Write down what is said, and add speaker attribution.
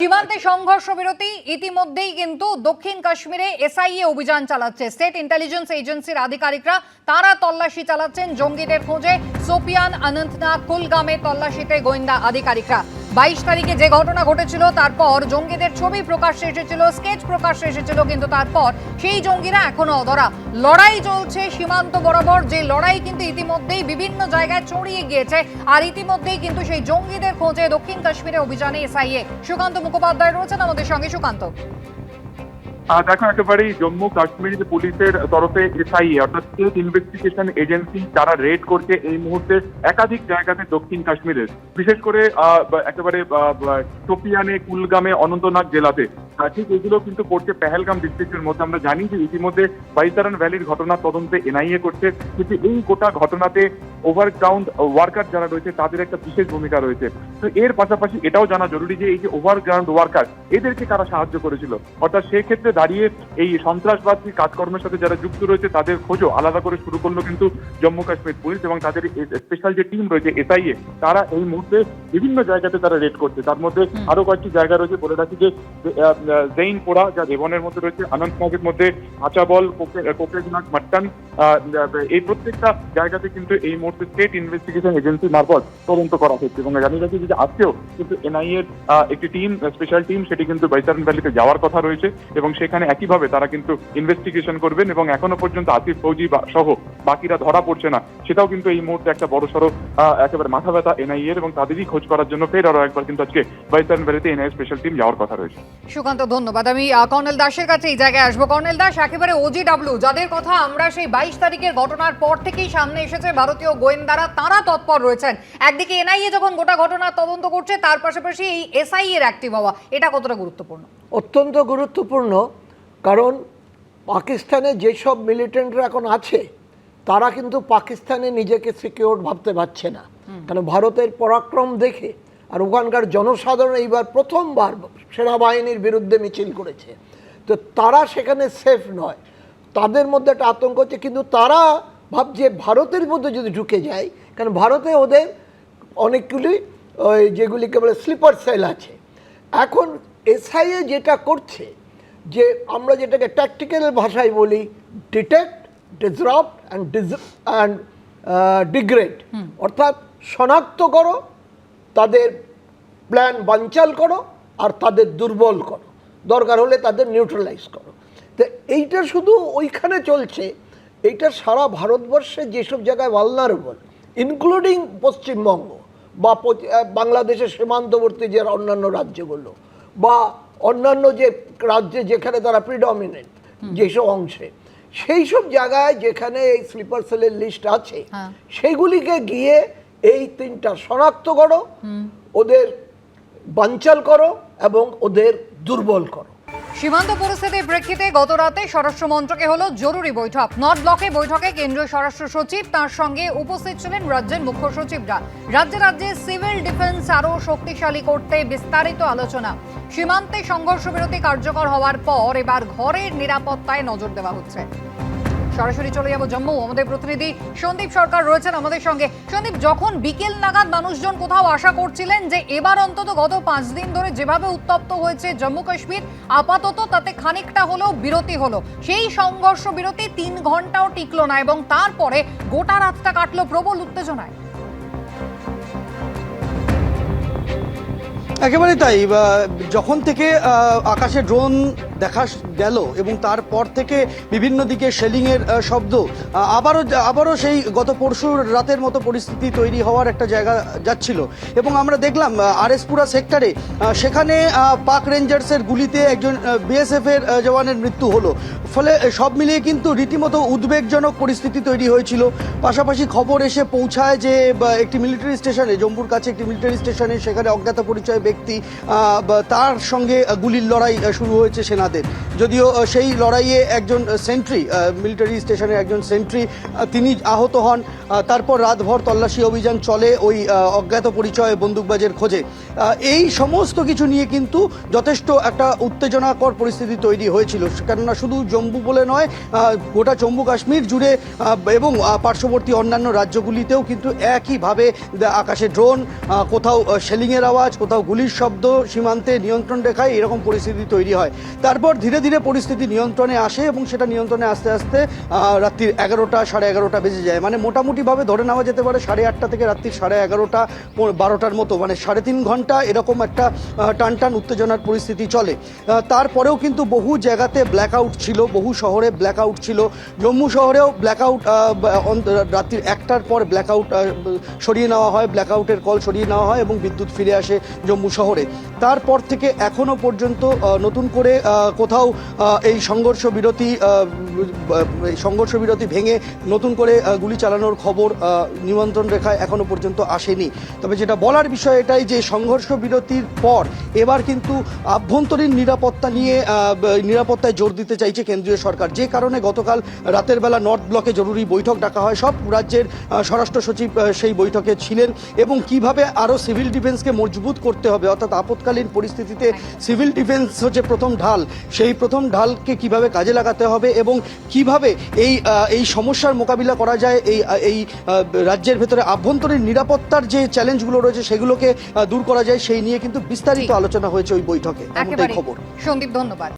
Speaker 1: সীমান্তে সংঘর্ষ বিরতি ইতিমধ্যেই কিন্তু দক্ষিণ কাশ্মীরে এসআইএ অভিযান চালাচ্ছে। স্টেট ইন্টেলিজেন্স এজেন্সির আধিকারিকরা তারা তল্লাশি চালাচ্ছেন জঙ্গিদের খোঁজে। সোপিয়ান, অনন্তনাগ, কুলগামে তল্লাশিতে গোয়েন্দা আধিকারিকরা। 22 তারিখে যে ঘটনা ঘটেছিল তারপর জঙ্গিদের ছবি প্রকাশ্যে এসেছিল, স্কেচ প্রকাশ্যে এসেছিল, কিন্তু তারপর সেই জঙ্গিরা এখনো অধরা। লড়াই চলছে সীমান্ত বরাবর, যে লড়াই কিন্তু ইতিমধ্যেই বিভিন্ন জায়গায় ছড়িয়ে গিয়েছে। আর ইতিমধ্যেই কিন্তু সেই জঙ্গিদের খোঁজে দক্ষিণ কাশ্মীরে অভিযানে এসআইএ। সুকান্ত মুখোপাধ্যায় রয়েছেন আমাদের সঙ্গে। সুকান্ত,
Speaker 2: দেখো, একেবারেই জম্মু কাশ্মীর পুলিশের তরফে এসআইএ অর্থাৎ স্টেট ইনভেস্টিগেশন এজেন্সি তারা রেড করছে এই মুহূর্তে একাধিক জায়গাতে দক্ষিণ কাশ্মীরের, বিশেষ করে একেবারে শোপিয়ানে, কুলগামে, অনন্তনাগ জেলাতে। ঠিক এগুলো কিন্তু করছে পেহেলগাম ডিস্ট্রিক্টের মধ্যে। আমরা জানি যে ইতিমধ্যে বাইতারান ভ্যালির ঘটনার তদন্তে এনআইএ করছে, কিন্তু এই গোটা ঘটনাতে ওভারগ্রাউন্ড ওয়ার্কার যারা রয়েছে তাদের একটা বিশেষ ভূমিকা রয়েছে। তো এর পাশাপাশি এটাও জানা জরুরি যে এই যে ওভারগ্রাউন্ড ওয়ার্কার এদেরকে কারা সাহায্য করেছিল, অর্থাৎ সেক্ষেত্রে দাঁড়িয়ে এই সন্ত্রাসবাদী কাজকর্মের সাথে যারা যুক্ত রয়েছে তাদের খোঁজও আলাদা করে শুরু করলো কিন্তু জম্মু কাশ্মীর পুলিশ এবং তাদের স্পেশাল যে টিম রয়েছে এসআইএ, তারা এই মুহূর্তে বিভিন্ন জায়গাতে তারা রেড করছে। তার মধ্যে আরো কয়েকটি জায়গা রয়েছে, বলে রাখি যে জৈনপোড়া যা রেবনের মধ্যে রয়েছে, অনন্তনাগের মধ্যে আচাবল, কোকরেজনাগ, মাট্টান, এই প্রত্যেকটা জায়গাতে কিন্তু এই মুহূর্তে স্টেট ইনভেস্টিগেশন এজেন্সি মারফত তদন্ত করা হচ্ছে। এবং জানিয়ে রাখি যে আজকেও কিন্তু এনআইএর একটি টিম, স্পেশাল টিম, সেটি কিন্তু বাইতারান ভ্যালিতে যাওয়ার কথা রয়েছে এবং সেখানে একইভাবে তারা কিন্তু ইনভেস্টিগেশন করবেন। এবং এখনো পর্যন্ত আসিফ ফৌজি সহ বাকিরা ধরা পড়ছে না, সেটাও কিন্তু এই মুহূর্তে একটা বড়সড় একেবারে মাথা ব্যথা এনআইএর, এবং তাদেরই খোঁজ করার জন্য ফের আরো একবার কিন্তু আজকে বাইতারান ভ্যালিতে এনআইএ স্পেশাল টিম যাওয়ার কথা রয়েছে।
Speaker 1: সুকান্ত, ধন্যবাদ। আমি কর্নেল দাসের কাছে এই জায়গায় আসবো। কর্নেল দাস, একেবারে ওজিডব্লিউ যাদের কথা আমরা সেই 22 তারিখের ঘটনার পর থেকেই সামনে এসেছে, ভারতীয় গোয়েন্দারা তারা তৎপর রয়েছেন। একদিকে এনআইএ যখন গোটা ঘটনার তদন্ত করছে, তার পাশাপাশি এই এসআইএ এর অ্যাক্টিভ হওয়া, এটা কতটা গুরুত্বপূর্ণ?
Speaker 3: অত্যন্ত গুরুত্বপূর্ণ, কারণ পাকিস্তানে যেসব মিলিটেন্টরা এখন আছে তারা কিন্তু পাকিস্তানে নিজেকে সিকিউর ভাবতে পারছে না, কারণ ভারতের পরাক্রম দেখে। আর ওখানকার জনসাধারণ এইবার প্রথমবার সেনাবাহিনীর বিরুদ্ধে মিছিল করেছে, তো তারা সেখানে সেফ নয়, তাদের মধ্যে একটা আতঙ্ক হচ্ছে। কিন্তু তারা ভাবছে ভারতের মধ্যে যদি ঢুকে যায়, কারণ ভারতে ওদের অনেকগুলি ওই যেগুলিকে বলে স্লিপার সেল আছে। এখন এসআইএ যেটা করছে, যে আমরা যেটাকে ট্যাকটিক্যাল ভাষায় বলি ডিটেক্ট, ডিসরাপ্ট অ্যান্ড ডিগ্রেড, অর্থাৎ শনাক্ত করো, তাদের প্ল্যান বানচাল করো, আর তাদের দুর্বল করো, দরকার হলে তাদের নিউট্রালাইজ করো। তো এইটা শুধু ওইখানে চলছে, এইটা সারা ভারতবর্ষে যেসব জায়গায় ভালনারেবল, ইনক্লুডিং পশ্চিমবঙ্গ বা বাংলাদেশের সীমান্তবর্তী যে অন্যান্য রাজ্যগুলো, বা অন্যান্য যে রাজ্যে যেখানে তারা প্রিডমিনেন্ট যেসব অংশে, সেই সব জায়গায় যেখানে এই স্লিপার সেলের লিস্ট আছে, সেইগুলিকে গিয়ে এই তিনটা শনাক্ত করো, ওদের বানচাল করো এবং ওদের দুর্বল করো।
Speaker 1: সীমান্ত পরিস্থিতির প্রেক্ষিতে গত রাতে স্বরাষ্ট্র মন্ত্রকে হলো জরুরি বৈঠক। নর্থ ব্লকে বৈঠকে কেন্দ্রীয় স্বরাষ্ট্র সচিব, তার সঙ্গে উপস্থিত ছিলেন রাজ্যের মুখ্য সচিবরা। রাজ্যে রাজ্যে সিভিল ডিফেন্স আরও শক্তিশালী করতে বিস্তারিত আলোচনা। সীমান্তে সংঘর্ষ বিরতি কার্যকর হওয়ার পর এবার ঘরের নিরাপত্তায় নজর দেওয়া হচ্ছে। সরাসরি চলে যাবো জম্মু, আমাদের প্রতিনিধি সন্দীপ সরকার রয়েছেন আমাদের সঙ্গে। সন্দীপ, যখন বিকেল নাগাদ মানুষজন কোথাও আশা করছিলেন যে এবার অন্তত গত 5 দিন ধরে যেভাবে উত্তপ্ত হয়েছে জম্মু কাশ্মীর, আপাতত তাতে খানিকটা হলেও বিরতি হলো, সেই সংঘর্ষ বিরতি 3 ঘন্টাও টিকলো না এবং তারপরে গোটা রাতটা কাটলো প্রবল উত্তেজনায়।
Speaker 4: একেবারেই তাই। যখন থেকে আকাশে ড্রোন দেখা গেল এবং তারপর থেকে বিভিন্ন দিকে শেলিংয়ের শব্দ, আবারও সেই গত পরশুর রাতের মতো পরিস্থিতি তৈরি হওয়ার একটা জায়গা যাচ্ছিল। এবং আমরা দেখলাম আরএসপুরা সেক্টরে, সেখানে পাক রেঞ্জার্সের গুলিতে একজন বিএসএফের জওয়ানের মৃত্যু হলো। ফলে সব মিলিয়ে কিন্তু রীতিমতো উদ্বেগজনক পরিস্থিতি তৈরি হয়েছিল। পাশাপাশি খবর এসে পৌঁছায় যে একটি মিলিটারি স্টেশনে, জম্মুর কাছে একটি মিলিটারি স্টেশনে, সেখানে অজ্ঞাত পরিচয় ব্যক্তি, তার সঙ্গে গুলির লড়াই শুরু হয়েছে সেনাদের। যদিও সেই লড়াইয়ে একজন সেন্ট্রি, মিলিটারি স্টেশনের একজন সেন্ট্রি, তিনি আহত হন। তারপর রাতভর তল্লাশি অভিযান চলে ওই অজ্ঞাত পরিচয় বন্দুকবাজের খোঁজে। এই সমস্ত কিছু নিয়ে কিন্তু যথেষ্ট একটা উত্তেজনাকর পরিস্থিতি তৈরি হয়েছিল, কেননা শুধু জম্মু বলে নয়, গোটা জম্মু কাশ্মীর জুড়ে এবং পার্শ্ববর্তী অন্যান্য রাজ্যগুলিতেও কিন্তু একইভাবে আকাশে ড্রোন, কোথাও শেলিংয়ের আওয়াজ, কোথাও গুলির শব্দ, সীমান্তে নিয়ন্ত্রণ রেখায় এরকম পরিস্থিতি তৈরি হয়। তারপর ধীরে ধীরে পরিস্থিতি নিয়ন্ত্রণে আসে এবং সেটা নিয়ন্ত্রণে আস্তে আস্তে রাত্রির 11টা, 11:30 বেজে যায়। মানে মোটামুটিভাবে ধরে নেওয়া যেতে পারে 8:30 থেকে রাত্রির 11:30, 12টার মতো, মানে 3.5 ঘন্টা এরকম একটা টানটান উত্তেজনার পরিস্থিতি চলে। তারপরেও কিন্তু বহু জায়গাতে ব্ল্যাকআউট ছিল, বহু শহরে ব্ল্যাকআউট ছিল। জম্মু শহরেও ব্ল্যাকআউট, রাত্রির 1টার পর ব্ল্যাকআউট সরিয়ে নেওয়া হয়, ব্ল্যাকআউটের কল সরিয়ে নেওয়া হয় এবং বিদ্যুৎ ফিরে আসে জম্মু শহরে। তারপর থেকে এখনো পর্যন্ত নতুন করে কোথাও এই সংঘর্ষ বিরতি ভেঙে নতুন করে গুলি চালানোর খবর নিয়ন্ত্রণ রেখায় এখনো পর্যন্ত আসেনি। তবে যেটা বলার বিষয় এটাই যে সংঘর্ষ বিরতির পর এবার কিন্তু আভ্যন্তরীণ নিরাপত্তায় জোর দিতে চাইছে কেন্দ্রীয় সরকার, যে কারণে গতকাল রাতের বেলা নর্থ ব্লকে জরুরি বৈঠক ডাকা হয়। সব রাজ্যের স্বরাষ্ট্র সচিব সেই বৈঠকে ছিলেন এবং কিভাবে আরও সিভিল ডিফেন্সকে মজবুত করতে হবে, অর্থাৎ আপৎকালীন পরিস্থিতিতে সিভিল ডিফেন্স হচ্ছে প্রথম ঢাল, সেই প্রথম ঢালকে কিভাবে কাজে লাগাতে হবে এবং কিভাবে এই সমস্যার মোকাবিলা করা যায়, এই রাজ্যের ভেতরে আভ্যন্তরীণ নিরাপত্তার যে চ্যালেঞ্জগুলো রয়েছে সেগুলোকে দূর করা যায়, সেই নিয়ে কিন্তু বিস্তারিত আলোচনা হয়েছে ওই বৈঠকে। এমনটাই
Speaker 1: একেবারে
Speaker 4: খবর।
Speaker 1: সন্দীপ, ধন্যবাদ।